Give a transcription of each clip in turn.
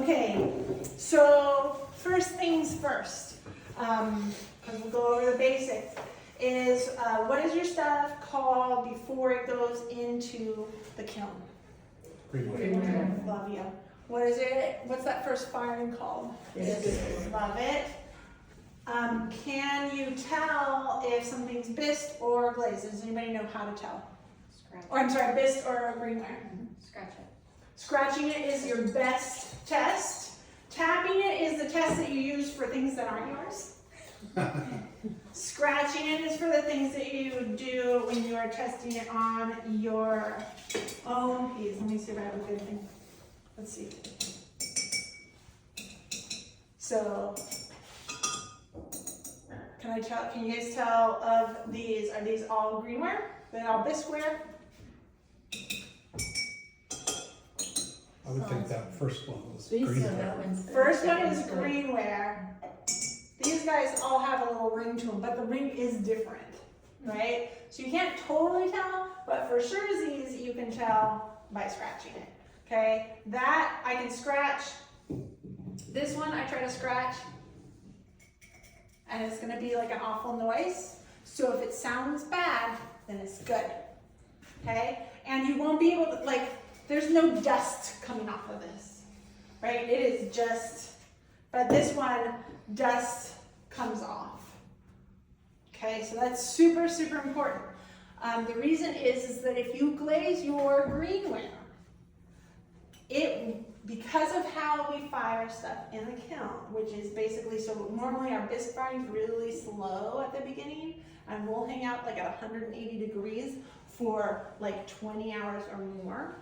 Okay, so first things first, because we'll go over the basics, is what is your stuff called before it goes into the kiln? Greenware. Love you. What is it? What's that first firing called? Bisque. Love it. Can you tell if something's bisque or glazed? Does anybody know how to tell? Scratch. Or I'm sorry, bisque or greenware? Scratch it. Scratching it is your best test. Tapping it is the test that you use for things that aren't yours. Scratching it is for the things that you do when you are testing it on your own piece. Let me see if I have a good thing. Let's see. So, can you guys tell of these? Are these all greenware? Are they all bisqueware? I would think that first one was So greenware. that one's First one is greenware. These guys all have a little ring to them, but the ring is different, right? So you can't totally tell, but for sure these you can tell by scratching it, okay? That I can scratch. This one I try to scratch, and it's gonna be like an awful noise. So if it sounds bad, then it's good, okay? And you won't be able to, like, there's no dust coming off of this, right? It is just, but this one, dust comes off. Okay, so that's super, super important. The reason is that if you glaze your greenware, because of how we fire stuff in the kiln, which is basically, so normally our bisque firing is really slow at the beginning, and we'll hang out like at 180 degrees for like 20 hours or more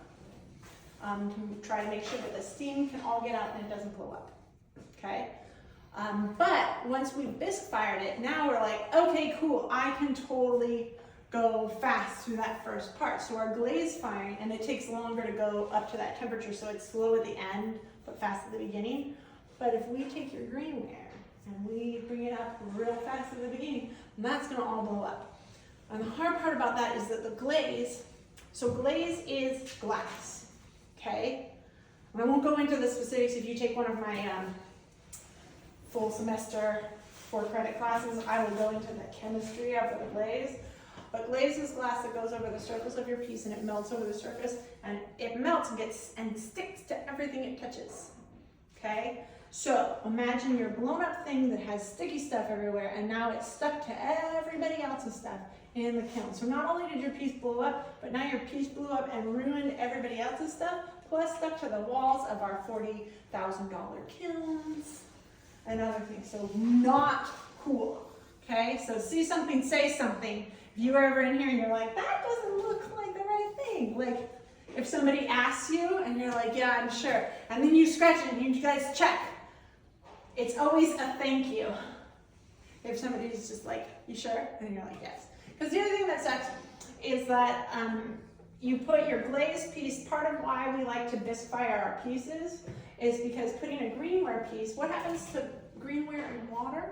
to try to make sure that the steam can all get out and it doesn't blow up. Okay. But once we've bisque fired it, now we're like, okay, cool, I can totally go fast through that first part. So our glaze firing, and it takes longer to go up to that temperature, so it's slow at the end, but fast at the beginning. But if we take your greenware and we bring it up real fast at the beginning, that's gonna all blow up. And the hard part about that is that the glaze, so glaze is glass, okay? And I won't go into the specifics. If you take one of my full semester 4-credit classes, I will go into the chemistry of the glaze. But glaze is glass that goes over the surface of your piece, and it melts over the surface, and it melts and sticks to everything it touches. Okay? So imagine your blown up thing that has sticky stuff everywhere, and now it's stuck to everybody else's stuff in the kiln. So not only did your piece blow up, but now your piece blew up and ruined everybody else's stuff, plus stuck to the walls of our $40,000 kilns and other things. So not cool. Okay? So see something, say something. If you were ever in here and you're like, that doesn't look like the right thing. Like if somebody asks you and you're like, yeah, I'm sure. And then you scratch it and you guys check. It's always a thank you. If somebody's just like, you sure? And you're like, yes. Because the other thing that sucks is that you put your glazed piece, part of why we like to bisque fire our pieces is because putting a greenware piece, what happens to greenware in water?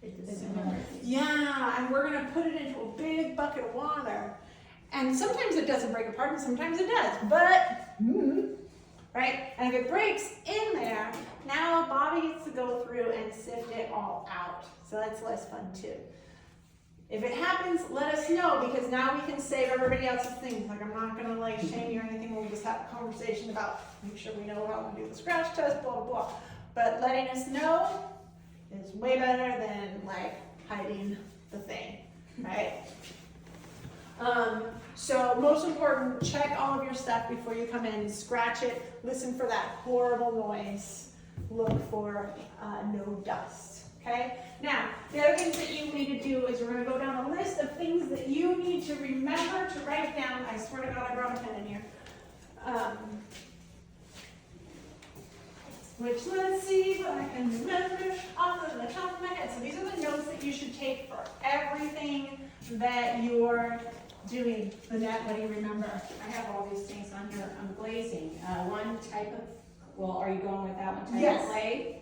It disintegrates. Yeah, and we're gonna put it into a big bucket of water. And sometimes it doesn't break apart and sometimes it does, but, right? And if it breaks in there, now Bobby gets to go through and sift it all out. So that's less fun too. If it happens, let us know, because now we can save everybody else's things. Like, I'm not gonna like shame you or anything, we'll just have a conversation about, make sure we know how to do the scratch test, blah, blah, blah. But letting us know is way better than like hiding the thing, right? So most important, check all of your stuff before you come in, scratch it, listen for that horrible noise, look for no dust, okay? Now, the other things that you need to do is we're gonna go down a list of things that you need to remember to write down. I swear to God, I brought a pen in here. Which, let's see what I can remember off of the top of my head. So these are the notes that you should take for everything that you're doing. Lynette, what do you remember? I have all these things on here. Glazing. One type of, well, are you going with that one type Yes. of clay?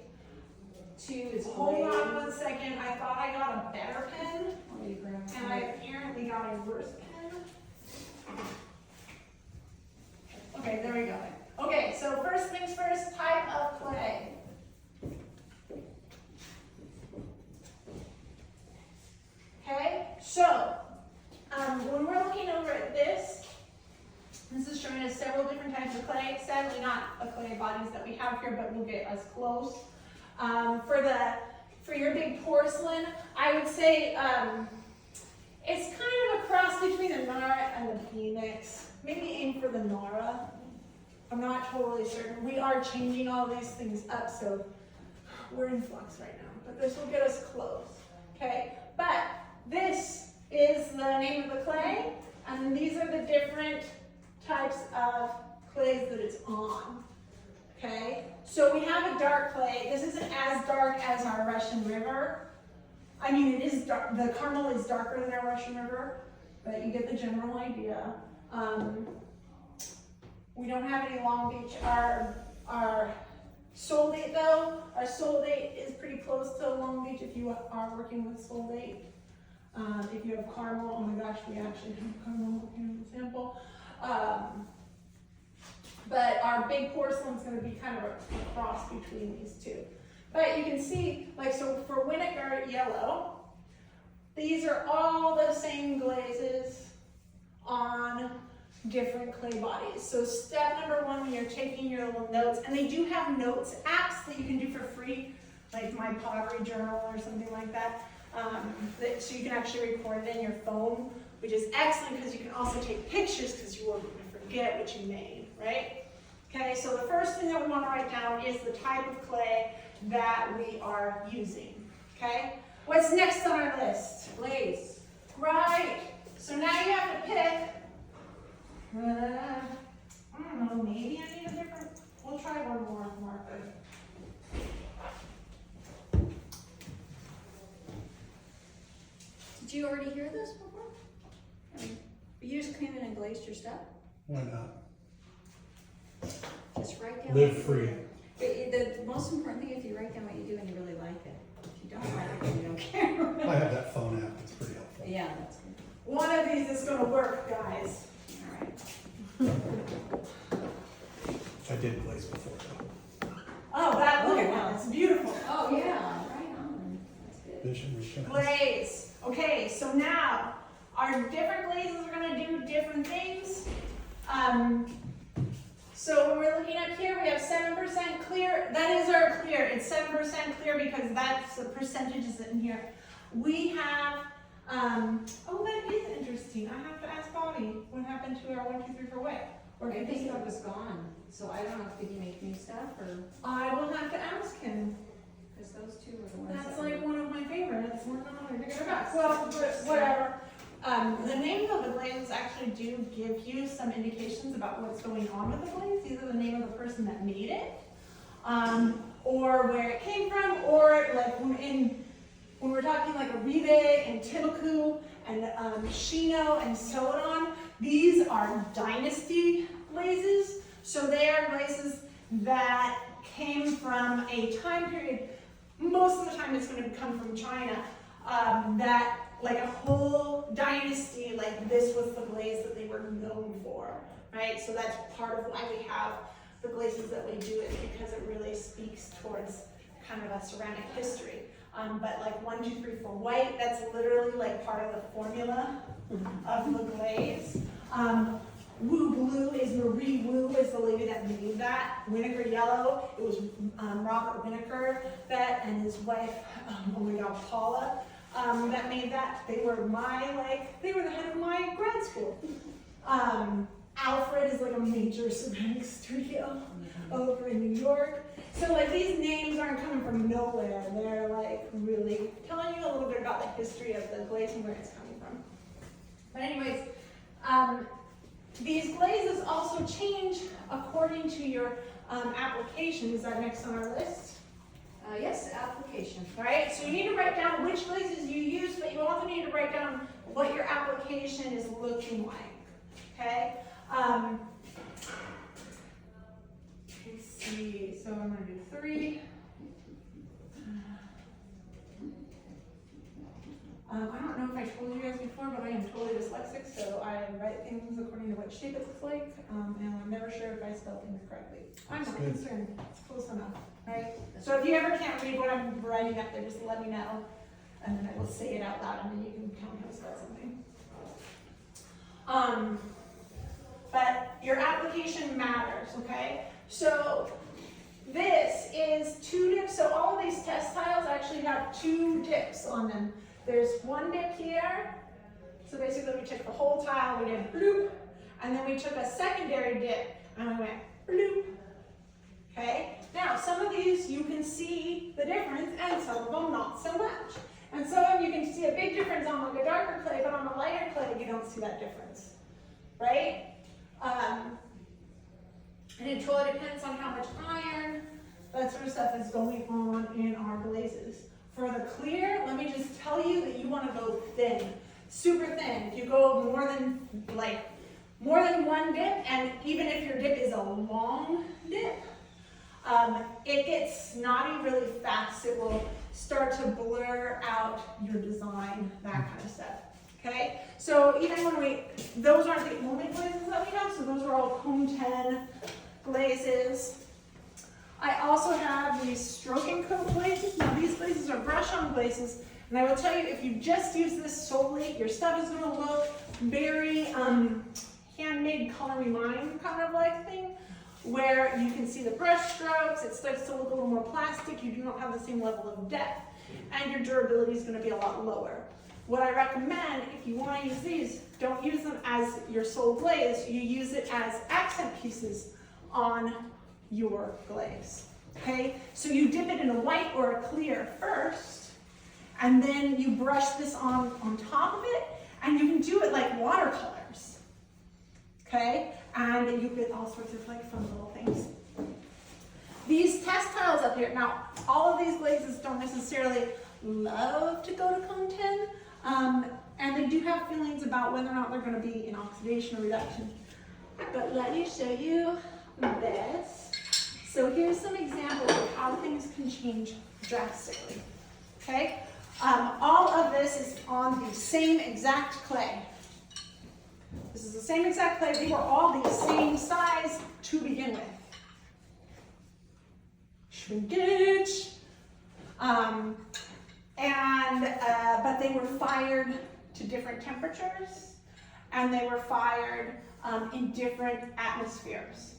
Two is Hold glaze. on 1 second. I thought I got a better pen, Let me grab and I apparently got a worse pen. Okay, there we go. Okay, so first things first, type of clay. clay bodies that we have here, but we'll get as close. For your big porcelain, I would say it's kind of a cross between the Nara and the Phoenix. Maybe aim for the Nara. I'm not totally certain. We are changing all these things up, so we're in flux right now. But this will get us close, okay? But this is the name of the clay, and these are the different types of clays that it's on, okay? So we have a dark clay. This isn't as dark as our Russian River. I mean, it is dark. The caramel is darker than our Russian River, but you get the general idea. We don't have any Long Beach. Our soldate though, our soldate is pretty close to Long Beach if you are working with soldate. If you have caramel, oh my gosh, we actually have caramel here in the sample. But our big porcelain is going to be kind of a cross between these two. But you can see, like, so for vinegar yellow, these are all the same glazes on different clay bodies. So step number one, when you're taking your little notes, and they do have notes apps that you can do for free, like my Pottery journal or something like that, so you can actually record it in your phone, which is excellent because you can also take pictures because you won't forget what you made, right? Okay, so the first thing that we want to write down is the type of clay that we are using, okay? What's next on our list? Glaze. Right, so now you have to pick, I don't know, maybe I need a different, we'll try one more marker. Did you already hear this before? I mean, you just came in and glazed your stuff? Why not? Just write down. Live free. The most important thing, if you write down what you do and you really like it. If you don't like it, you don't care. I have that phone app, it's pretty helpful. Yeah, that's good. One of these is gonna work, guys. All right. I did glaze before though. Oh, that, look at Oh, wow. that, it's beautiful. Oh, yeah, right on. That's good. Vision recognition. Glaze. Okay, so now our different glazes are going to do different things. So when we're looking up here, we have 7% clear. That is our clear. It's 7% clear because that's the percentages in here. We have, oh, that is interesting. I have to ask Bobby what happened to our 1, 2, 3, 4 white. Or I if think he's it not- was gone, so I don't know, did you make new stuff or, I will have to ask him. because those two were the ones That's that like were. one of my favorites. We're not going to get it back. Well, but whatever. The names of the glazes actually do give you some indications about what's going on with the glaze. Either the name of the person that made it, or where it came from, or like when we're talking like Oribe and Timbuktu and Shino and so on, these are dynasty glazes. So they are glazes that came from a time period. Most of the time it's going to come from China, that like a whole dynasty, like this was the glaze that they were known for, right? So that's part of why we have the glazes that we do, is because it really speaks towards kind of a ceramic history. But like 1, 2, 3, 4 white, that's literally like part of the formula of the glaze. Wu Blue is Marie Wu, is the lady that made that. Vinegar Yellow, it was Robert Winokur that, and his wife, oh my God, Paula, that made that. They were they were the head of my grad school. Alfred is like a major ceramic studio over in New York. So like these names aren't coming from nowhere. They're like really telling you a little bit about the history of the glazing, where it's coming from. But anyways, these glazes also change according to your application. Is that next on our list? Yes, application. All right, so you need to write down which glazes you use, but you also need to write down what your application is looking like, okay? Let's see, so I'm gonna do 3. I don't know if I told you guys before, but I am totally dyslexic, so I write things according to what shape it looks like, and I'm never sure if I spell things correctly. I'm not Good. concerned, it's close enough, right? So if you ever can't read what I'm writing up there, just let me know, and then I will say it out loud, and then you can tell me how to spell something. But your application matters, okay? So this is 2 dips. So all of these test tiles actually have 2 dips on them. There's 1 dip here. So basically we took the whole tile, we did bloop, and then we took a secondary dip and we went bloop. Okay? Now some of these you can see the difference and some of them not so much. And some of you can see a big difference on like a darker clay, but on a lighter clay you don't see that difference. Right? And it totally depends on how much iron, that sort of stuff is going on in our glazes. For the clear, let me just tell you that you want to go thin, super thin. If you go more than 1 dip, and even if your dip is a long dip, it gets snotty really fast. It will start to blur out your design, that kind of stuff. Okay, so even when those aren't the only glazes that we have, so those are all cone 10 glazes. I also have these stroke and coat glazes. Now these glazes are brush on glazes, and I will tell you, if you just use this solely, your stuff is going to look very handmade coloring line kind of like thing, where you can see the brush strokes, it starts to look a little more plastic, you do not have the same level of depth, and your durability is going to be a lot lower. What I recommend, if you want to use these, don't use them as your sole glaze, you use it as accent pieces on your glaze. Okay, so you dip it in a white or a clear first, and then you brush this on top of it, and you can do it like watercolors. Okay, and you get all sorts of like fun little things. These test tiles up here, now all of these glazes don't necessarily love to go to cone 10, and they do have feelings about whether or not they're going to be in oxidation or reduction. But let me show you this. So here's some examples of how things can change drastically. Okay, all of this is on the same exact clay. This is the same exact clay. They were all the same size to begin with. Shrinkage. But they were fired to different temperatures, and they were fired in different atmospheres.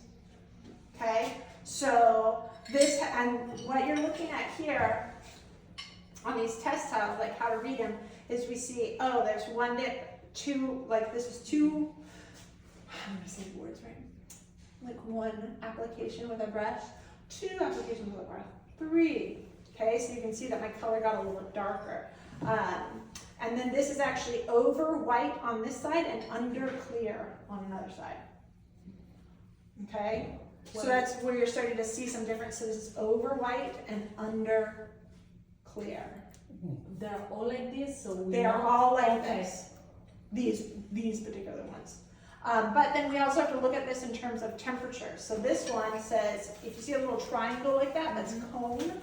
Okay, so this, and what you're looking at here on these test tiles, like how to read them, is we see, oh, there's 1 dip, 2, like this is 2, I'm gonna say the words right, like 1 application with a brush, 2 applications with a brush, 3. Okay, so you can see that my color got a little darker. And then this is actually over white on this side and under clear on another side. Okay, so that's where you're starting to see some differences, over white and under clear. They're all like this, so they are all like this. These particular ones. But then we also have to look at this in terms of temperature. So this one says, if you see a little triangle like that, that's cone.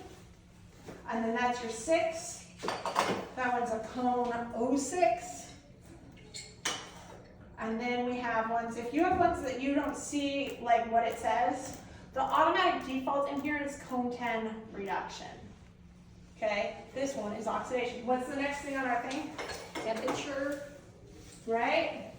And then that's your 6. That one's a cone 06. And then we have ones, if you have ones that you don't see like what it says, the automatic default in here is cone 10 reduction. Okay, this one is oxidation. What's the next thing on our thing? Temperature, right?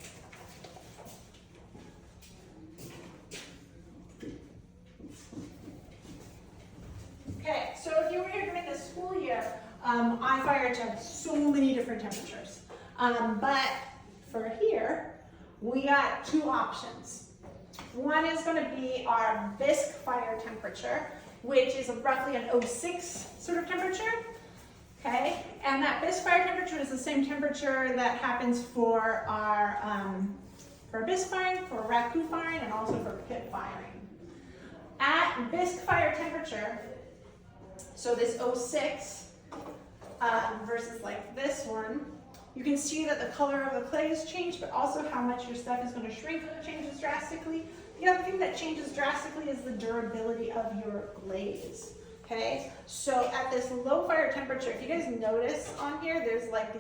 Okay, so if you were here during the school year, I fire to so many different temperatures. But for here, we got 2 options. One is going to be our bisque fire temperature, which is roughly an 06 sort of temperature. Okay, and that bisque fire temperature is the same temperature that happens for our bisque firing, for raku firing, and also for pit firing. At bisque fire temperature, so this 06 versus like this one, you can see that the color of the clay has changed, but also how much your stuff is going to shrink when it changes drastically. The other thing that changes drastically is the durability of your glaze. Okay, so at this low fire temperature, if you guys notice on here, there's like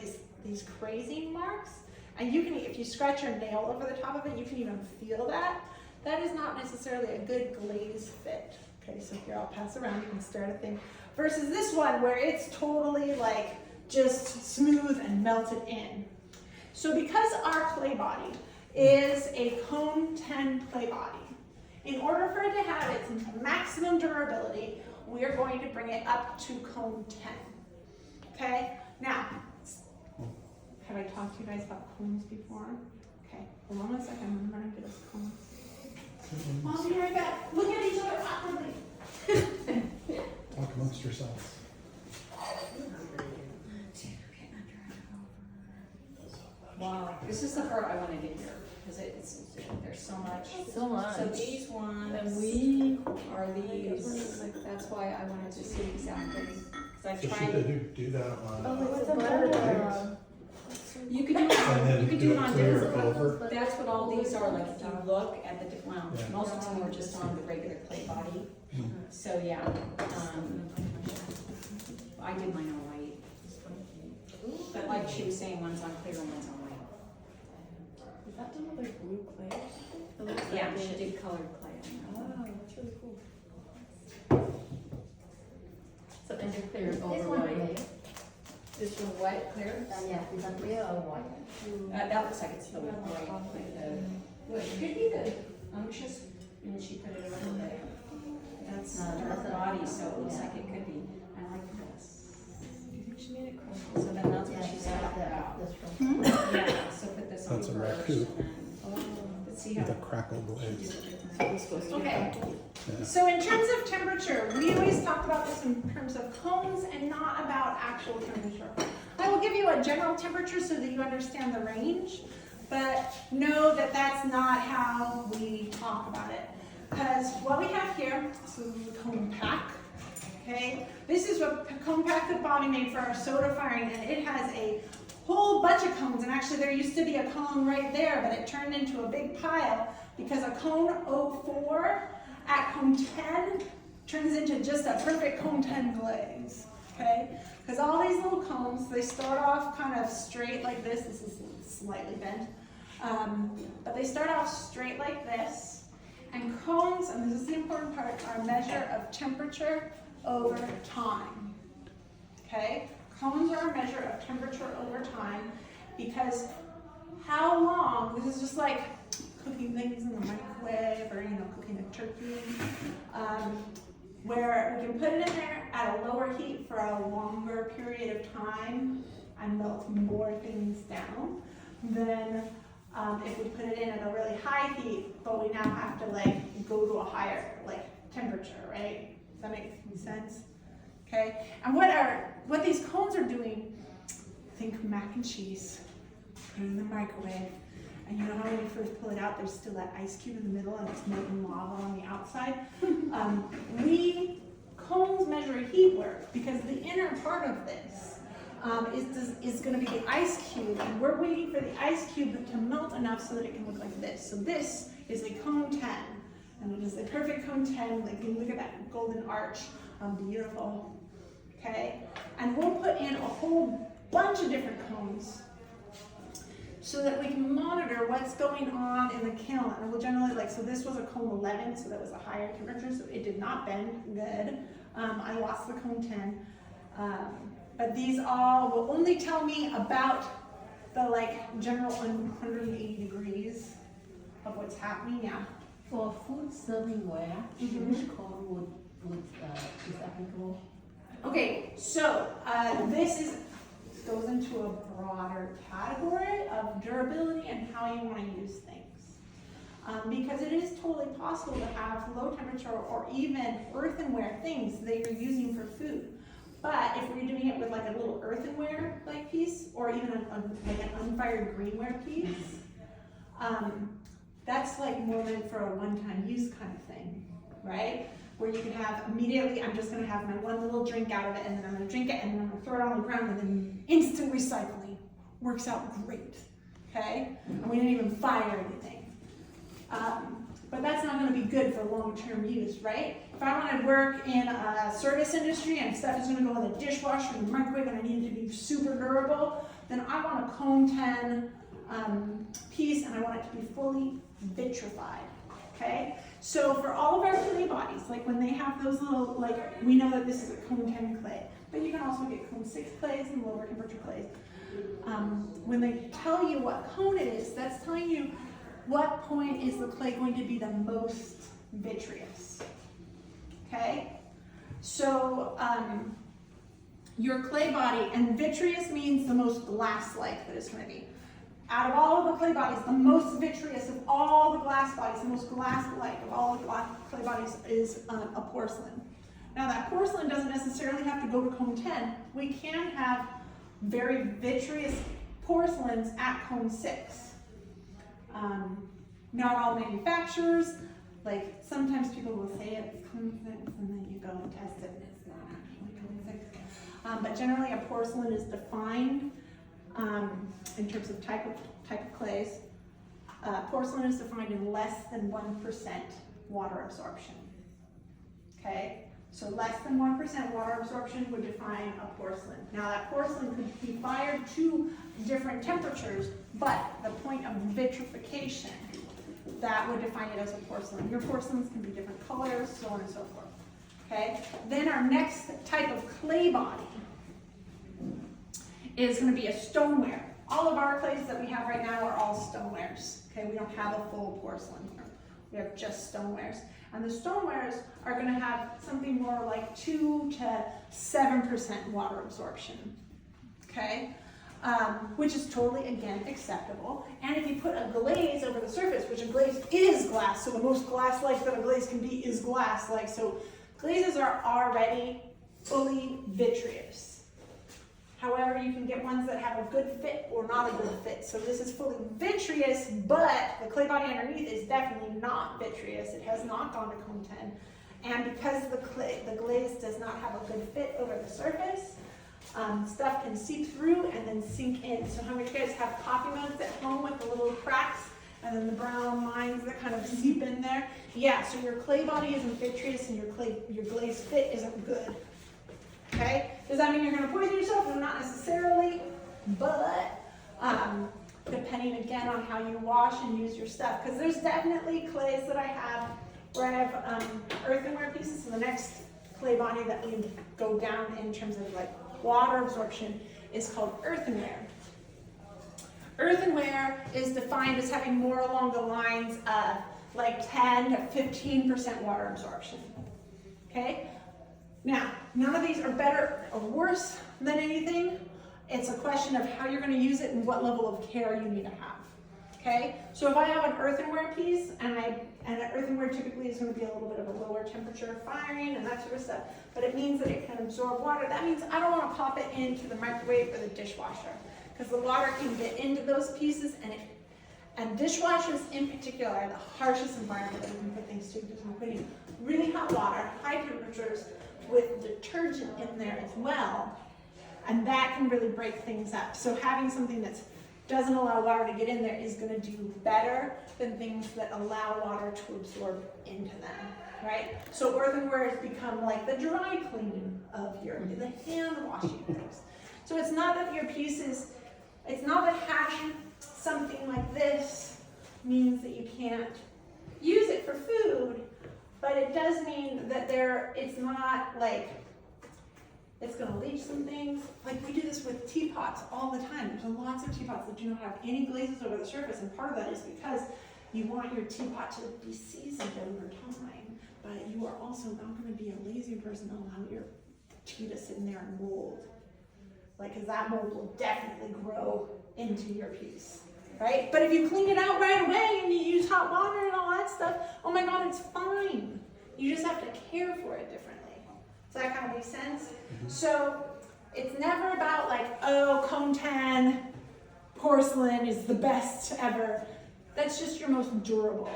these crazing marks, and you can, if you scratch your nail over the top of it, you can even feel that. That is not necessarily a good glaze fit. Okay, so here I'll pass around, you can start a thing. Versus this one where it's totally like just smooth and melted in. So because our clay body is a cone 10 clay body, In order for it to have its maximum durability, we are going to bring it up to cone 10. Okay? Now, have I talked to you guys about cones before? Okay, hold on a second, I'm gonna get us cones. I'll be right back. Look at each other awkwardly. Talk amongst yourselves. Wow, this is the part I want to get here, because there's so much. So much. So these ones And we, are these, that's why I wanted to see exactly, because I've So should tried, they do that on? oh, it's a butter. you could do it And on, then you could do do it it on clear different, over? that's what all these are, like if you look at the, well, Yeah. most of them are just on the regular clay body. So yeah, I did mine on white. But like she was saying, one's on clear and one's on white. Is that done with like blue clay or something? It looks Yeah, like she it. did colored clay. Oh, that's really cool. So and the clear is over This one white. clear. This one white, clear? Yeah, is that clear or white? That looks like it's the white, like the, well, it could be the unctuous, and she put it over there. That's dark body, so it looks like it could be. I like this. Do you think she made it crumble? So then that's what Yeah, she said about. this one. Yeah, so put this on That's a first, raku. and then, let's see how. With a crackle glaze. It was supposed to be Okay. crumbled. Yeah. So in terms of temperature, we always talk about this in terms of cones and not about actual temperature. I will give you a general temperature so that you understand the range, but know that that's not how we talk about it. Because what we have here, so this is a cone pack, okay? This is what cone pack that Bobby made for our soda firing, and it has a whole bunch of cones, and actually there used to be a cone right there, but it turned into a big pile because a cone 04 at cone 10 turns into just a perfect cone 10 glaze, okay? Because all these little cones, they start off kind of straight like this. This is slightly bent, but they start off straight like this. And cones, and this is the important part, are a measure of temperature over time, okay? Cones are a measure of temperature over time because how long, this is just like cooking things in the microwave or, cooking a turkey, where we can put it in there at a lower heat for a longer period of time and melt more things down than if we put it in at a really high heat, but we now have to go to a higher temperature, right? Does that make sense? Okay, and what these cones are doing, think mac and cheese, put it in the microwave, and you know how when you first pull it out, there's still that ice cube in the middle and it's molten lava on the outside? Cones measure heat work because the inner part of this is going to be the ice cube, and we're waiting for the ice cube to melt enough so that it can look like this. So this is a cone 10, and it is the perfect cone 10. Like, you look at that golden arch, beautiful. Okay, and we'll put in a whole bunch of different cones so that we can monitor what's going on in the kiln. And we'll generally so this was a cone 11, so that was a higher temperature, so it did not bend good. I lost the cone 10. But these all will only tell me about the general 180 degrees of what's happening now. For food serving ware, which cone is applicable? Okay, so this goes into a broader category of durability and how you want to use things. Because it is totally possible to have low temperature or even earthenware things that you're using for food. But if we're doing it with a little earthenware piece, or even an unfired greenware piece, that's more meant for a one-time use kind of thing, right? Where you can have immediately, I'm just gonna have my one little drink out of it, and then I'm gonna drink it, and then I'm gonna throw it on the ground, and then instant recycling works out great, okay? And we didn't even fire anything. But that's not gonna be good for long-term use, right? If I wanna work in a service industry and stuff is gonna go in the dishwasher and the microwave and I need it to be super durable, then I want a cone 10 piece, and I want it to be fully vitrified, okay? So for all of our clay bodies, when they have those little, we know that this is a cone 10 clay, but you can also get cone 6 clays and lower temperature clays. When they tell you what cone it is, that's telling you what point is the clay going to be the most vitreous. Okay? So, your clay body, and vitreous means the most glass-like that it's going to be. Out of all of the clay bodies, the most vitreous of all the glass bodies, the most glass-like of all the clay bodies is a porcelain. Now that porcelain doesn't necessarily have to go to cone 10. We can have very vitreous porcelains at cone 6. Not all manufacturers, like sometimes people will say it's cone 6 and then you go and test it and it's not actually cone 6. But generally a porcelain is defined in terms of type of clays. Porcelain is defined in less than 1% water absorption. Okay, so less than 1% water absorption would define a porcelain. Now that porcelain could be fired to different temperatures, but the point of vitrification, that would define it as a porcelain. Your porcelains can be different colors, so on and so forth. Okay, then our next type of clay body is going to be a stoneware. All of our clays that we have right now are all stonewares. Okay, we don't have a full porcelain here. We have just stonewares. And the stonewares are going to have something more like 2 to 7% water absorption. Okay, which is totally, again, acceptable. And if you put a glaze over the surface, which a glaze is glass, so the most glass-like that a glaze can be is glass-like. So glazes are already fully vitreous. However, you can get ones that have a good fit or not a good fit. So this is fully vitreous, but the clay body underneath is definitely not vitreous. It has not gone to cone 10. And because the glaze does not have a good fit over the surface, stuff can seep through and then sink in. So how many of you guys have coffee mugs at home with the little cracks and then the brown lines that kind of seep in there? Yeah, so your clay body isn't vitreous and your glaze fit isn't good. Okay? Does that mean you're going to poison yourself? No, not necessarily, but depending again on how you wash and use your stuff. Because there's definitely clays that I have where I have earthenware pieces. So the next clay body that we go down in terms of like water absorption is called earthenware. Earthenware is defined as having more along the lines of like 10 to 15% water absorption. Okay? Now, none of these are better or worse than anything. It's a question of how you're going to use it and what level of care you need to have. Okay? So if I have an earthenware piece, and an earthenware typically is going to be a little bit of a lower temperature firing and that sort of stuff, but it means that it can absorb water. That means I don't want to pop it into the microwave or the dishwasher because the water can get into those pieces, and dishwashers in particular are the harshest environment that you can put things to because we're putting really hot water, high temperatures, with detergent in there as well, and that can really break things up. So having something that doesn't allow water to get in there is going to do better than things that allow water to absorb into them, right? So earthenware has become like the dry cleaning of the hand washing things. So it's not that your pieces, it's not that having something like this means that you can't use it for food, but it does mean that it's not like it's going to leach some things. Like we do this with teapots all the time. There's lots of teapots that do not have any glazes over the surface, and part of that is because you want your teapot to be seasoned over time, but you are also not going to be a lazy person to allow your tea to sit in there and mold. Like, because that mold will definitely grow into your piece. Right? But if you clean it out right away and you use hot water and all that stuff, oh my God, it's fine. You just have to care for it differently. Does that kind of make sense? Mm-hmm. So it's never about like, oh, cone 10 porcelain is the best ever. That's just your most durable.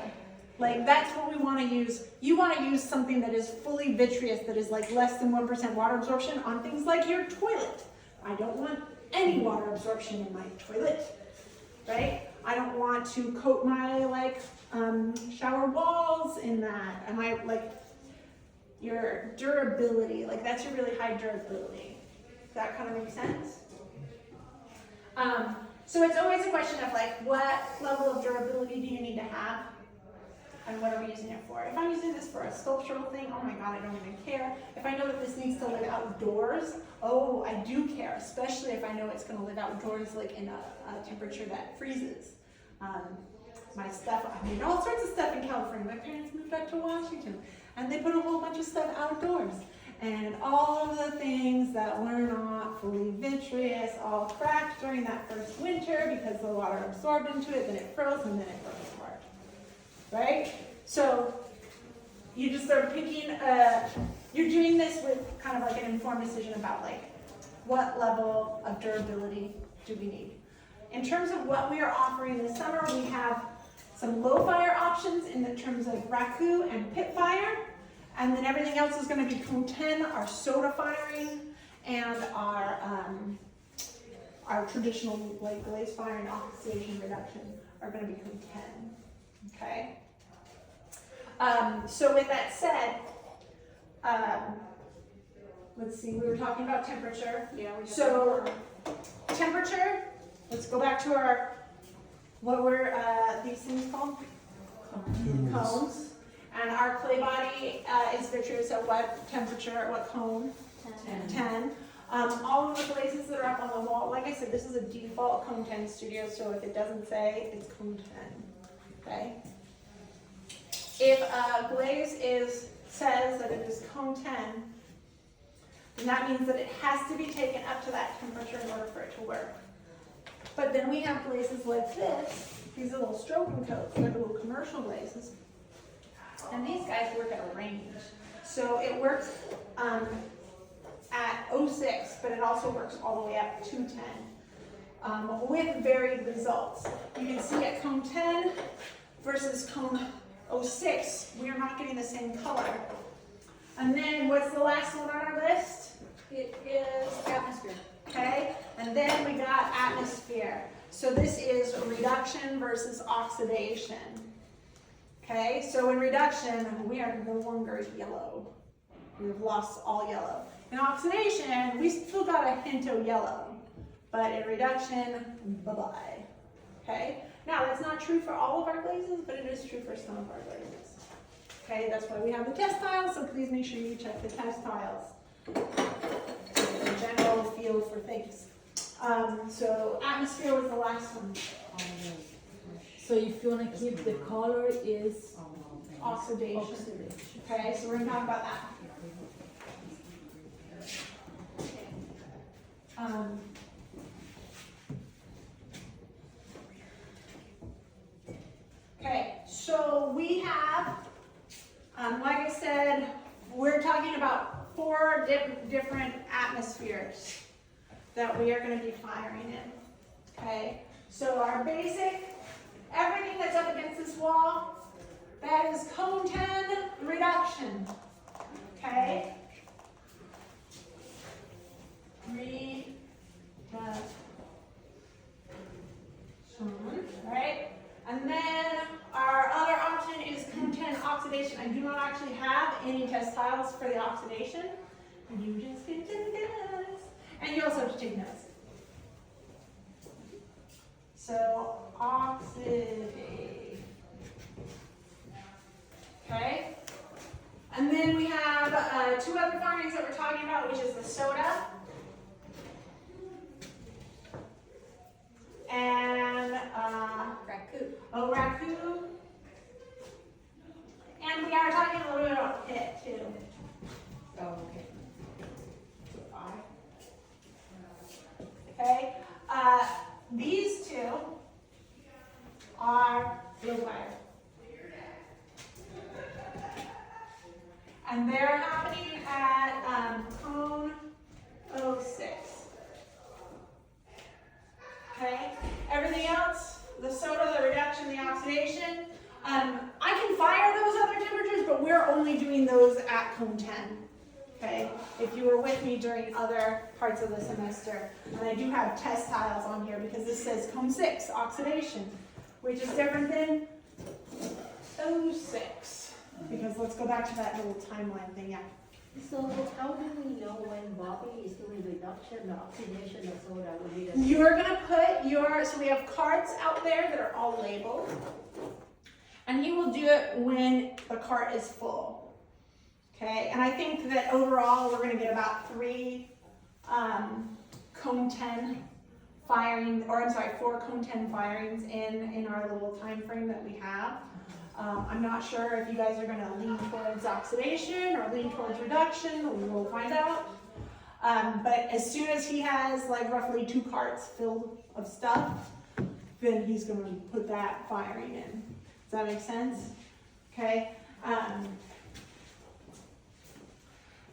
Like that's what we want to use. You want to use something that is fully vitreous, that is like less than 1% water absorption on things like your toilet. I don't want any water absorption in my toilet. Right? I don't want to coat my shower walls in that. And your durability, like that's your really high durability. Does that kind of make sense? So it's always a question of like, what level of durability do you need to have? And what are we using it for? If I'm using this for a sculptural thing, oh my God, I don't even care. If I know that this needs to live outdoors, oh, I do care, especially if I know it's going to live outdoors like in a temperature that freezes. my stuff, I made all sorts of stuff in California. My parents moved back to Washington and they put a whole bunch of stuff outdoors. And all of the things that were not fully vitreous all cracked during that first winter because the water absorbed into it, then it froze, and then it broke apart. Right? So you just start picking, you're doing this with kind of like an informed decision about like what level of durability do we need. In terms of what we are offering this summer, we have some low fire options in the terms of raku and pit fire. And then everything else is going to be cone 10, our soda firing, and our traditional like glaze fire and oxidation reduction are going to be cone 10. Okay. So with that said, let's see. We were talking about temperature. Yeah, we just. So temperature. Let's go back to our what were these things called? Cones. And our clay body is vitreous at what temperature, at what cone? 10. All of the glazes that are up on the wall, like I said, this is a default cone 10 studio, so if it doesn't say, it's cone 10, okay? If a glaze says that it is cone 10, then that means that it has to be taken up to that temperature in order for it to work. But then we have glazes like this, these are little stroking coats, they're little commercial glazes. And these guys work at a range. So it works at 06, but it also works all the way up to 10 with varied results. You can see at cone 10 versus cone 06, we are not getting the same color. And then what's the last one on our list? It is atmosphere. Okay, and then we got atmosphere. So this is reduction versus oxidation. Okay, so in reduction, we are no longer yellow. We've lost all yellow. In oxidation, we still got a hint of yellow, but in reduction, bye-bye. Okay, now that's not true for all of our glazes, but it is true for some of our glazes. Okay, that's why we have the test tiles, so please make sure you check the test tiles. The general feel for things. So atmosphere was the last one. So if you want to keep the color is Oxidation. Okay, so we're going to talk about that. Okay, so we have, like I said, we're talking about 4 different atmospheres that we are going to be firing in. Okay, so our basic, everything that's up against this wall, that is cone 10 reduction. Okay? Reduction. Right? And then our other option is cone 10 oxidation. I do not actually have any test tiles for the oxidation. You just get to this. And you also have to take notes. So, oxidate. Okay? And then we have 2 other farmings that we're talking about, which is the soda. And, Raku. raku. And we are talking a little bit about pit, too. Oh, okay. Okay? These 2 are blue wire. And they're happening at cone 06. Okay? Everything else, the soda, the reduction, the oxidation, I can fire those other temperatures, but we're only doing those at cone 10. Okay? If you were with me during other parts of the semester. And I do have test tiles on here because this says cone 6, oxidation, which is different than 06. Because let's go back to that little timeline thing, yeah. So how do we know when Bobby is doing reduction, or oxidation, or soda will be the You're gonna put so we have carts out there that are all labeled. And he will do it when the cart is full. Okay, and I think that overall we're gonna get about 3 cone 10 4 cone 10 firings in our little time frame that we have. I'm not sure if you guys are gonna lean towards oxidation or lean towards reduction, we'll find out. But as soon as he has like roughly 2 carts filled of stuff, then he's gonna put that firing in. Does that make sense? Okay.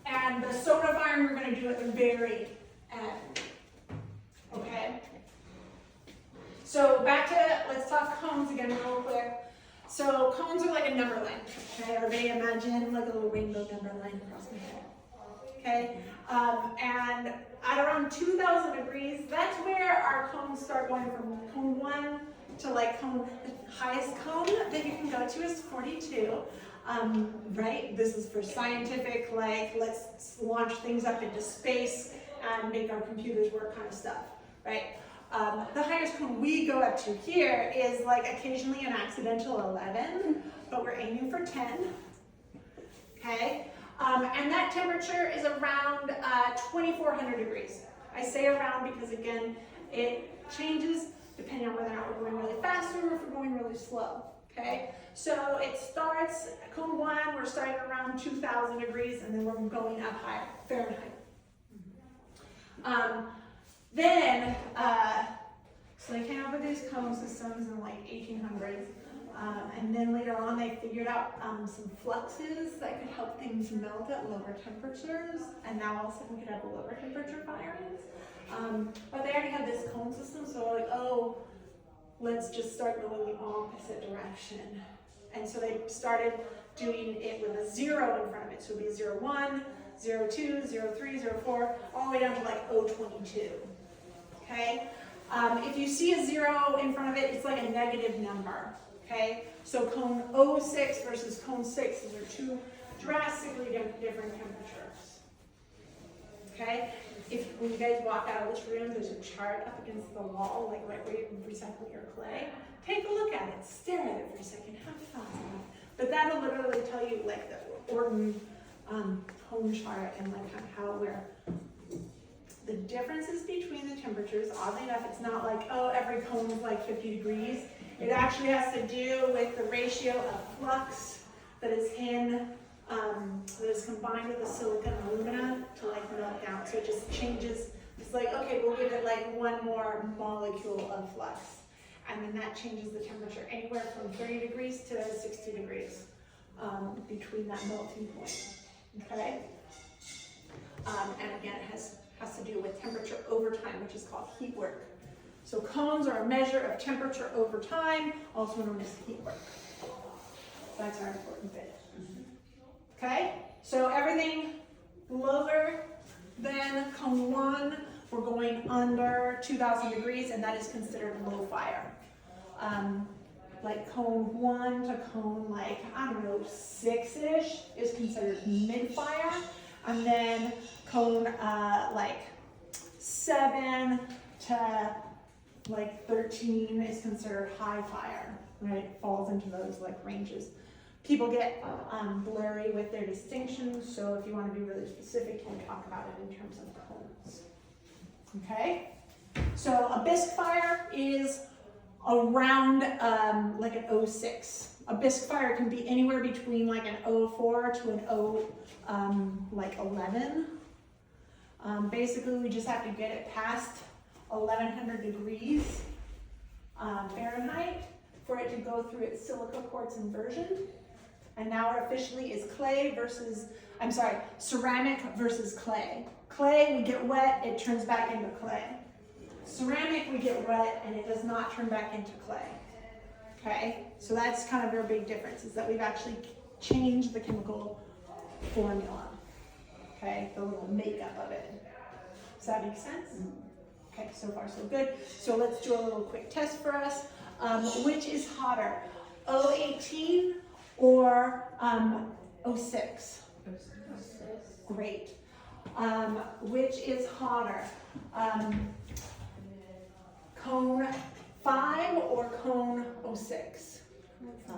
And the soda firing we're gonna do at the very end. Okay. So back to, let's talk cones again real quick. So cones are like a number line, okay? Everybody imagine like a little rainbow number line across my head, okay? And at around 2,000 degrees, that's where our cones start going from cone 1 to like cone, the highest cone that you can go to is 42, right? This is for scientific, like let's launch things up into space and make our computers work kind of stuff, right? The highest cone we go up to here is like occasionally an accidental 11, but we're aiming for 10, okay? And that temperature is around 2,400 degrees. I say around because again, it changes depending on whether or not we're going really fast or if we're going really slow, okay? So it starts, cone 1, we're starting around 2,000 degrees and then we're going up higher, Fahrenheit. So they came up with these cone systems in like 1800s, and then later on they figured out some fluxes that could help things melt at lower temperatures, and now all of a sudden we could have lower temperature firings. But they already had this cone system, so they're like, oh, let's just start going the opposite direction. And so they started doing it with a 0 in front of it, so it would be 0, 1, 0, 2, 0, 3, 0, 4, all the way down to like 022, okay? If you see a 0 in front of it, it's like a negative number, okay? So cone 06 versus cone 6, those are 2 drastically different temperatures, okay? When you guys walk out of this room, there's a chart up against the wall, like right where you recycle your clay. Take a look at it, stare at it for a second, have fun. But that'll literally tell you like the Orton cone chart and like kind of how the differences between the temperatures. Oddly enough, it's not like, oh, every cone is like 50 degrees. It actually has to do with the ratio of flux that is that is combined with the silicon alumina to like melt down. So it just changes. It's like, okay, we'll give it like 1 more molecule of flux. And then that changes the temperature anywhere from 30 degrees to 60 degrees between that melting point, okay? And again, it has to do with temperature over time, which is called heat work. So cones are a measure of temperature over time, also known as heat work. That's our important bit. Okay, so everything lower than cone 1, we're going under 2,000 degrees, and that is considered low fire. Like cone 1 to cone like, I don't know, 6-ish is considered mid-fire. And then cone like 7 to like 13 is considered high fire, right? It falls into those like ranges. People get blurry with their distinctions, so if you want to be really specific, you can talk about it in terms of cones. Okay? So a bisque fire is around like an 06. A bisque fire can be anywhere between like an 04 to an like 11. Basically, we just have to get it past 1,100 degrees Fahrenheit for it to go through its silica quartz inversion. And now it officially is ceramic versus clay. Clay, we get wet, it turns back into clay. Ceramic, we get wet, and it does not turn back into clay. Okay, so that's kind of our big difference, is that we've actually changed the chemical formula. Okay, the little makeup of it. Does that make sense? Okay, so far so good. So let's do a little quick test for us. Which is hotter, 018 or 06? Great. Which is hotter, cone 5 or cone 06? I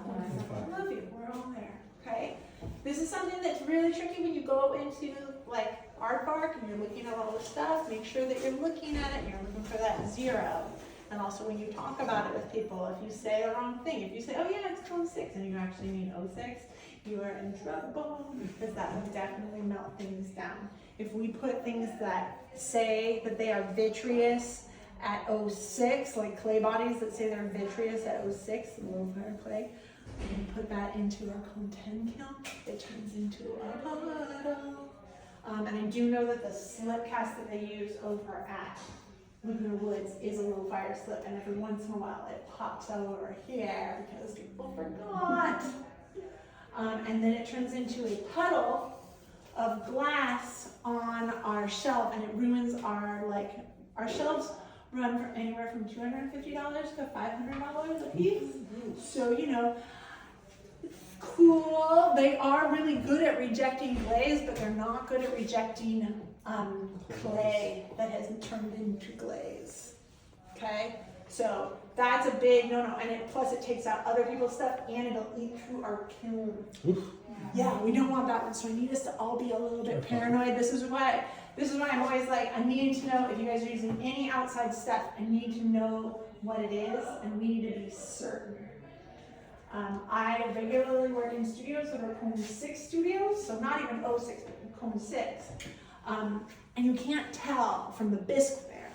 love you, we're all there, okay? This is something that's really tricky when you go into like aardvark and you're looking at all the stuff, make sure that you're looking at it and you're looking for that 0. And also when you talk about it with people, if you say the wrong thing, if you say, oh yeah, it's cone 6 and you actually mean 06, you are in trouble because that will definitely melt things down. If we put things that say that they are vitreous at 06, like clay bodies that say they're vitreous at 06, low fire clay, we put that into our cone 10 count, it turns into a puddle. And I do know that the slip cast that they use over at Laguna Woods is a low fire slip, and every once in a while it pops over here because people forgot. And then it turns into a puddle of glass on our shelf, and it ruins our shelves run for anywhere from $250 to $500 a piece. So, you know, it's cool. They are really good at rejecting glaze, but they're not good at rejecting clay that has turned into glaze. Okay? So that's a big no-no, and plus it takes out other people's stuff and it'll eat through our kiln. Oof. Yeah, we don't want that one, so I need us to all be a little bit paranoid. This is why I'm always like, I need to know if you guys are using any outside stuff, I need to know what it is, and we need to be certain. I regularly work in studios that are cone 6 studios, so not even 06, but cone 6. And you can't tell from the bisque there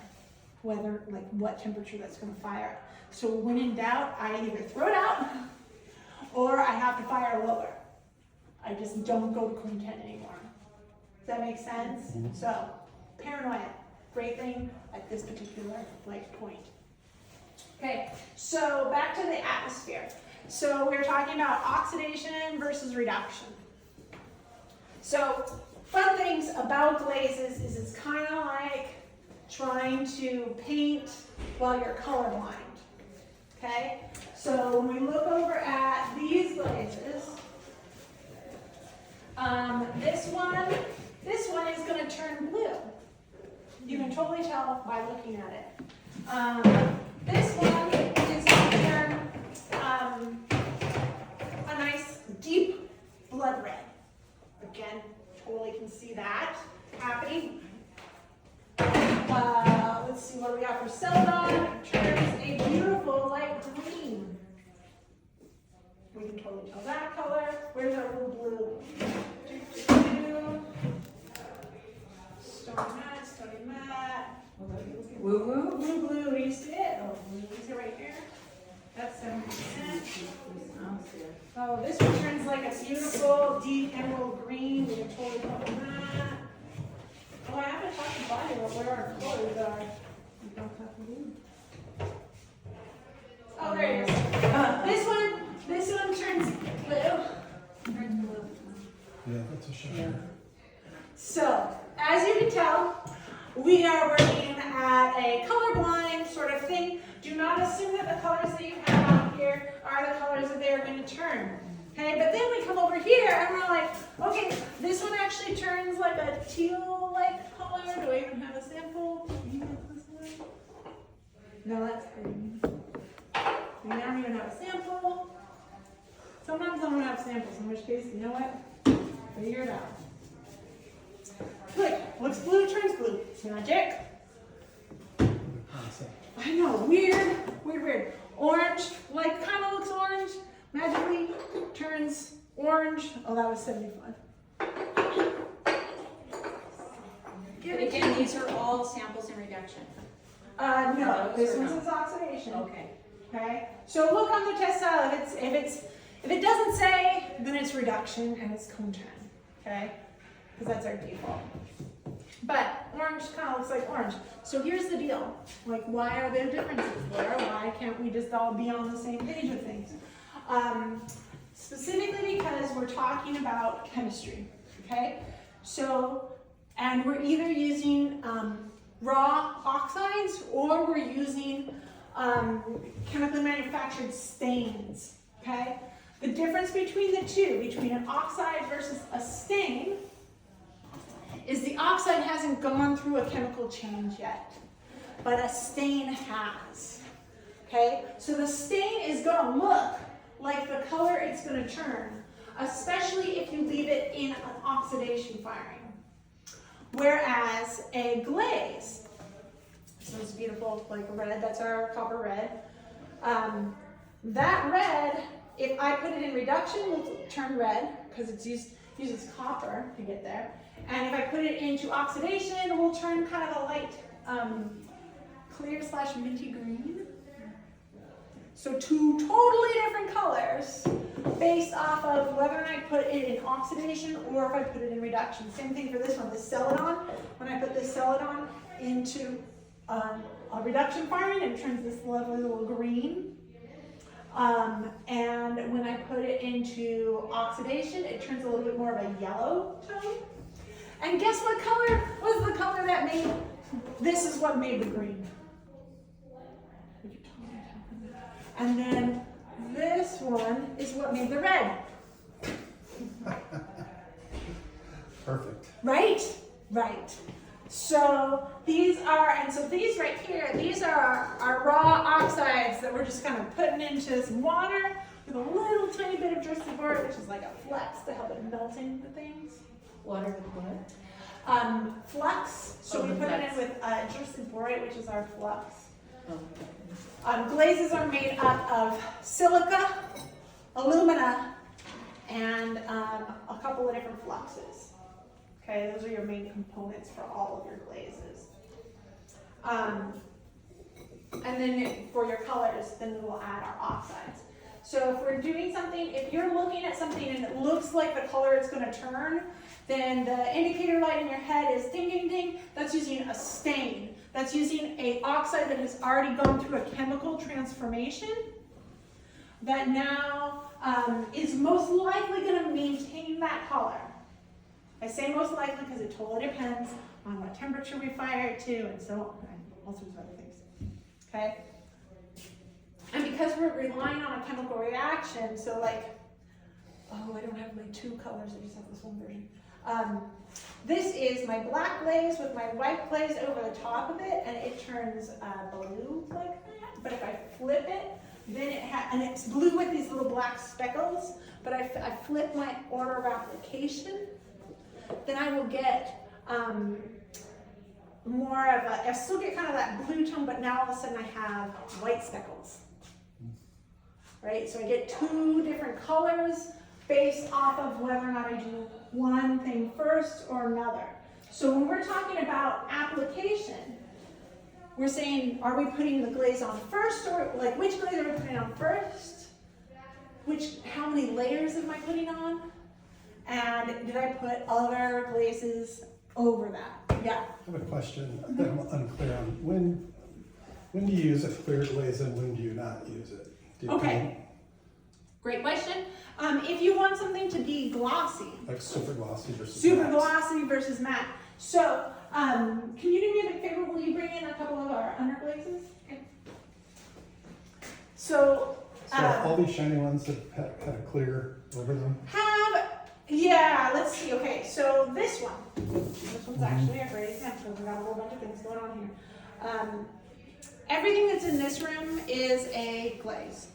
whether, like, what temperature that's going to fire at. So when in doubt, I either throw it out or I have to fire lower. I just don't go to cone 10 anymore. Does that make sense? Mm-hmm. So, paranoia, great thing at this particular point. Okay, so back to the atmosphere. So we're talking about oxidation versus reduction. So fun things about glazes is it's kind of like trying to paint while you're colorblind. Okay, so when we look over at these glazes, this one is going to turn blue. You can totally tell by looking at it. This one is going to turn a nice deep blood red. Again, totally can see that happening. Let's see what we got for Celadon. It turns a beautiful light green. We can totally tell that color. Where's our little blue? Stony matte. Woo woo. Blue, you see it? Oh, blue, is it right here? That's 70%. Oh, this one turns like a beautiful deep emerald green. We can totally put that. Oh, I haven't talked to Bonnie about where our colors are. We don't have to do. Oh, there it is. This one turns blue. Yeah, that's a shame. So, as you can tell, we are working at a colorblind sort of thing. Do not assume that the colors that you have out here are the colors that they are going to turn. Okay, but then we come over here and we're like, okay, this one actually turns like a teal-like color. Do I even have a sample? Do you have this one? No, that's green. We don't even have a sample. Sometimes I don't have samples, in which case, you know what? Figure it out. Good. Looks blue, turns blue. Magic. I know, weird. Orange, like kind of looks orange, magically turns orange. Oh, that was 75. But again, these are all samples in reduction. No, this Or one no? says oxidation. Okay. Okay. So look on the test style. If it doesn't say, then it's reduction and it's cone 10. Okay, because that's our default. But orange kind of looks like orange. So here's the deal. Like, why are there differences there? Why can't we just all be on the same page with things? Specifically because we're talking about chemistry, okay? So, and we're either using raw oxides or we're using chemically manufactured stains, okay? The difference between the two, between an oxide versus a stain, is the oxide hasn't gone through a chemical change yet, but a stain has, okay? So the stain is gonna look like the color it's gonna turn, especially if you leave it in an oxidation firing. Whereas a glaze, so this beautiful like red, that's our copper red. That red, if I put it in reduction, will turn red because it uses copper to get there. And if I put it into oxidation, it will turn kind of a light clear / minty green. So two totally different colors based off of whether or not I put it in oxidation or if I put it in reduction. Same thing for this one, the celadon. When I put the celadon into a reduction firing, it turns this lovely little green. And when I put it into oxidation, it turns a little bit more of a yellow tone. And guess what color was the color that made, this is what made the green. And then this one is what made the red. Perfect. Right? Right. So these are, and so these right here, these are our raw oxides that we're just kind of putting into some water with a little tiny bit of Dristy bore, which is like a flux to help it melt into things. Water with what? Flux, so Oh, we the put it flux. in with Dristy borate, which is our flux. Oh. Glazes are made up of silica, alumina, and a couple of different fluxes. Okay, those are your main components for all of your glazes. And then for your colors, then we will add our oxides. So if we're doing something, if you're looking at something and it looks like the color is going to turn, then the indicator light in your head is ding, ding, ding. That's using a stain. That's using an oxide that has already gone through a chemical transformation that now is most likely going to maintain that color. I say most likely because it totally depends on what temperature we fire it to and so on, and all sorts of other things. Okay? And because we're relying on a chemical reaction, so like, oh, I don't have my two colors, I just have this one version. This is my black glaze with my white glaze over the top of it, and it turns blue like that. But if I flip it, then and it's blue with these little black speckles, but I flip my order of application, then I will get more of a, I still get kind of that blue tone, but now all of a sudden I have white speckles. Right, so I get two different colors based off of whether or not I do one thing first or another. So when we're talking about application, we're saying, are we putting the glaze on first, or like which glaze are we putting on first? How many layers am I putting on? And did I put other glazes over that? Yeah. I have a question that I'm unclear on. When do you use a clear glaze and when do you not use it? Okay. Great question. If you want something to be glossy, Like super glossy versus super matte. glossy versus matte. So, can you do me a big favor? Will you bring in a couple of our underglazes? Okay. So, So all these shiny ones that had a clear over them? yeah, let's see. Okay, so this one. This one's actually a great example. We've got a whole bunch of things going on here. Everything that's in this room is a glaze.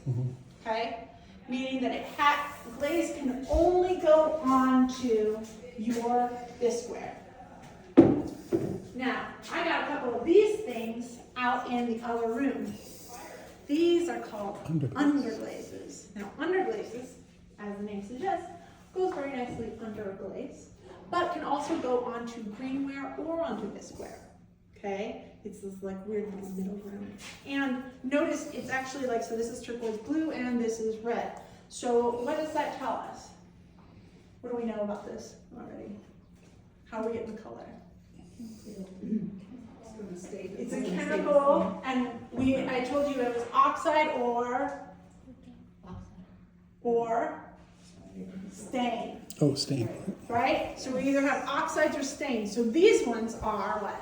Okay? Meaning that glaze can only go onto your bisqueware. Now, I got a couple of these things out in the other room. These are called underglazes. Now, underglazes, as the name suggests, goes very nicely under a glaze, but can also go onto greenware or onto bisqueware. Okay? It's this like weird little middle room. And notice it's actually like, so this is turquoise blue and this is red. So what does that tell us? What do we know about this already? How are we getting the color? It's a chemical, and I told you it was oxide or stain. Oh, stain. Right? So we either have oxides or stains. So these ones are what?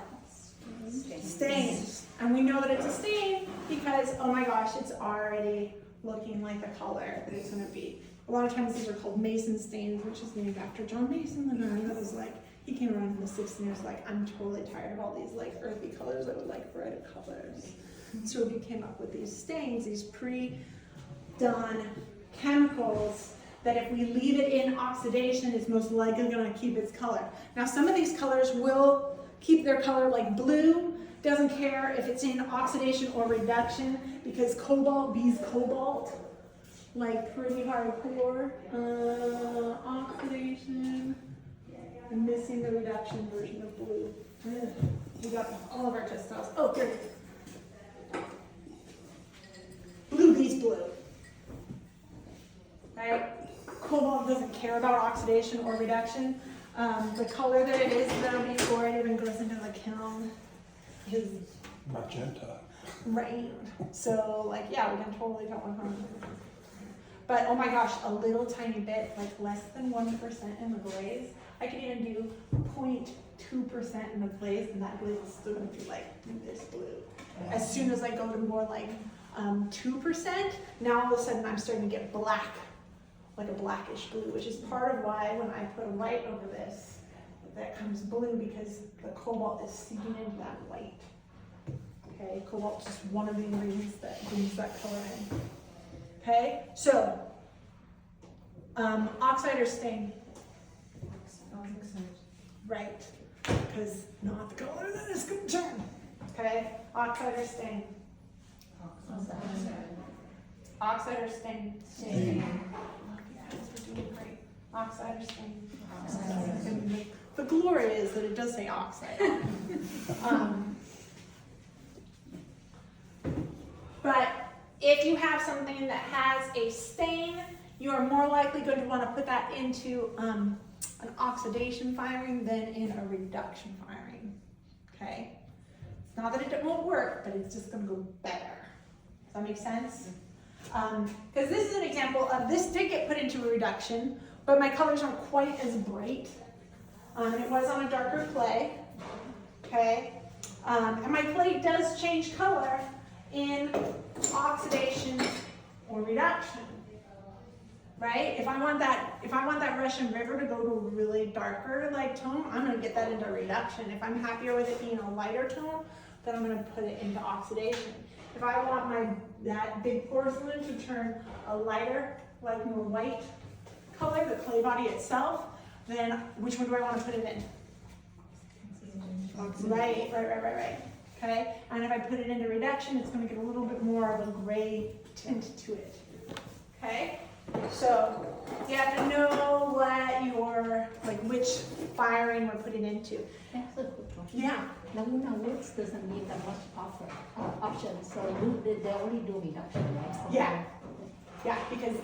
Stains. And we know that it's a stain because, oh my gosh, it's already looking like the color that it's going to be. A lot of times these are called Mason stains, which is named after John Mason, the guy that was like, he came around in the 60s and was like, I'm totally tired of all these like earthy colors. I would like brighter colors. So he came up with these stains, these pre-done chemicals that if we leave it in oxidation, it's most likely gonna keep its color. Now, some of these colors will keep their color, like blue, doesn't care if it's in oxidation or reduction, because cobalt beats cobalt, like pretty hardcore. Oxidation, I'm missing the reduction version of blue. Ugh, we got all of our test styles. Oh, here. Blue beats blue. Right? Cobalt doesn't care about oxidation or reduction. The color that it is though before it even goes into the kiln is Magenta. right. So like, yeah, we can totally tell 100%. But oh my gosh, a little tiny bit, like less than 1% in the glaze. I could even do 0.2% in the glaze, and that glaze is still gonna be like this blue. As soon as I go to more like 2%, now all of a sudden I'm starting to get black, like a blackish blue, which is part of why when I put a white over this, that comes blue, because the cobalt is seeping into that white. Okay, cobalt's just one of the ingredients that brings that color in. Okay, so oxide or stain? Right, because not the color that is going to turn. Okay, oxide or stain? Oxide or stain? Stain. Yeah, we're doing great. Oxide or stain? Oxide. The glory is that it does say oxide. But if you have something that has a stain, you are more likely going to want to put that into an oxidation firing than in a reduction firing. Okay? It's not that it won't work, but it's just going to go better. Does that make sense? Because this is an example of this did get put into a reduction, but my colors aren't quite as bright. It was on a darker clay. Okay? And my clay does change color in oxidation or reduction, right? If I want that Russian River to go to a really darker like tone, I'm gonna get that into reduction. If I'm happier with it being a lighter tone, then I'm gonna put it into oxidation. If I want that big porcelain to turn a lighter, like more white color, the clay body itself, then which one do I want to put it in? Right. Okay, and if I put it into reduction, it's going to get a little bit more of a gray tint to it. Okay, so you have to know what which firing we're putting into. That's a good question. Yeah. Laguna Woods doesn't need that much option, so they only do reduction, right? Yeah. Yeah, because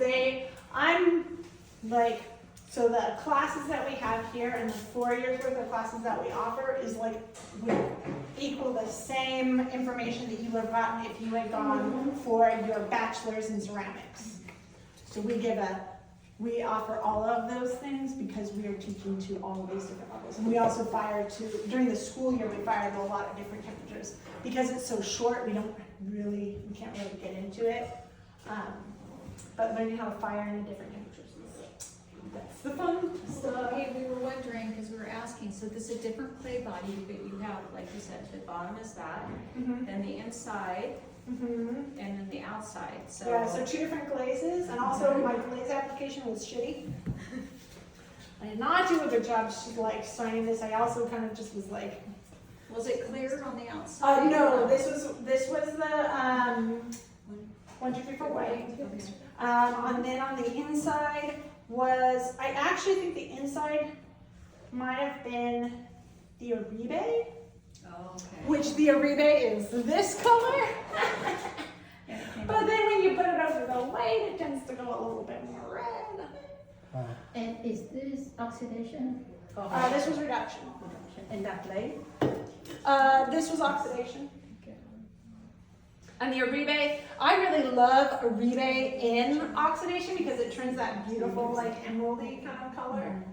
so the classes that we have here and the 4 years worth of classes that we offer is would equal the same information that you would have gotten if you had gone for your bachelor's in ceramics. So we offer all of those things because we are teaching to all of these different levels. And we also during the school year, we fire to a lot of different temperatures. Because it's so short, we can't really get into it. But learning how to fire in different temperatures. That's the fun stuff. Okay, we were wondering, because we were asking, so this is a different clay body, but you have, like you said, the bottom is that, then the inside, and then the outside, so. Yeah, so 2 different glazes, and also my glaze application was shitty. I did not do a good job signing this. I also kind of just was like. Was it clear on the outside? No, this was the 1, 2, 3, 4 white. And then on the inside I actually think the inside might have been the Oribe, Oh, okay. which the Oribe is this color. But then when you put it over the white, it tends to go a little bit more red. And is this oxidation? Or This was reduction. And that clay? This was oxidation. And the Oribe, I really love Oribe in oxidation because it turns that beautiful emeraldy kind of color.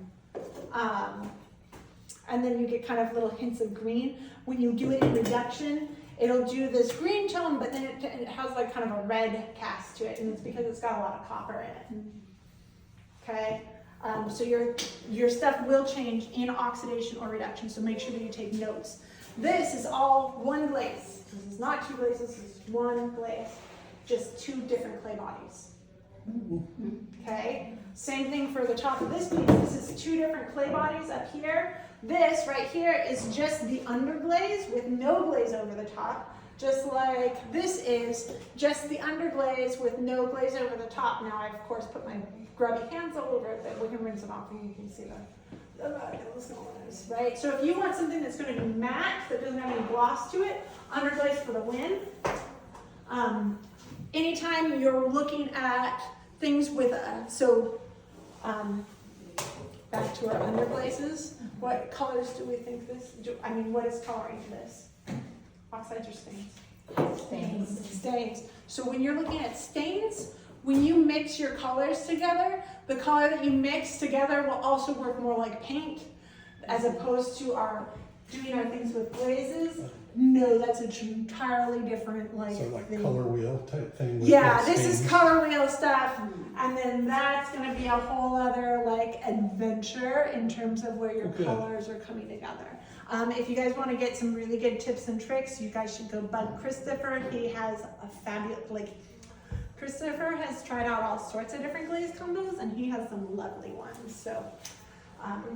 And then you get kind of little hints of green. When you do it in reduction, it'll do this green tone, but then it has kind of a red cast to it, and it's because it's got a lot of copper in it. Okay, so your stuff will change in oxidation or reduction, so make sure that you take notes. This is all one glaze. This is not 2 glazes, this is 1 glaze. Just 2 different clay bodies. Okay, same thing for the top of this piece. This is 2 different clay bodies up here. This right here is just the underglaze with no glaze over the top. Just like this is just the underglaze with no glaze over the top. Now I of course put my grubby hands all over it, but we can rinse it off and you can see the fabulous noise, right? So if you want something that's going to be matte, that doesn't have any gloss to it, underglaze for the win. Anytime you're looking at things with back to our underglazes, what colors do we think what is coloring to this? Oxides or stains? Stains. So when you're looking at stains, when you mix your colors together, the color that you mix together will also work more like paint, as opposed to doing our things with glazes. No, that's an entirely different So like thing. color wheel type thing? with Yeah, like this is stains? color wheel stuff, and then that's gonna be a whole other adventure in terms of where your Okay. colors are coming together. If you guys wanna get some really good tips and tricks, you guys should go bug Christopher. He has a fabulous, Christopher has tried out all sorts of different glaze combos, and he has some lovely ones, so,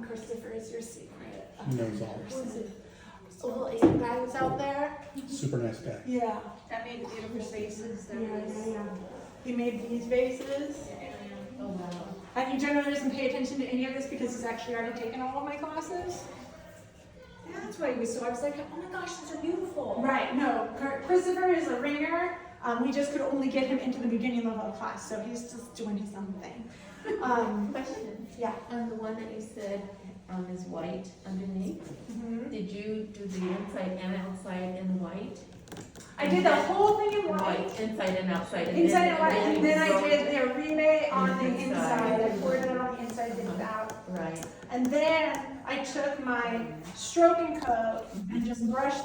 Christopher is your secret. He knows all. Who is it? Little Asian guy was out there. Super nice guy. Yeah. That made the beautiful faces. That Yeah, was. yeah, yeah. He made these vases. Oh, wow. And he generally doesn't pay attention to any of this because he's actually already taken all of my classes. That's why he was so. I was like, oh my gosh, these are beautiful. Right, no, Christopher is a ringer. We just could only get him into the beginning level of class, so he's just doing his own thing. Question, Yeah. on the one that you said, is white underneath, Mhm. did you do the inside and outside in white? I did the whole thing in white. Inside and outside. Inside and white, and then I you did the relay on the Inside. inside. I poured it on the inside, did it out. Right. And then I took my stroking coat and just brushed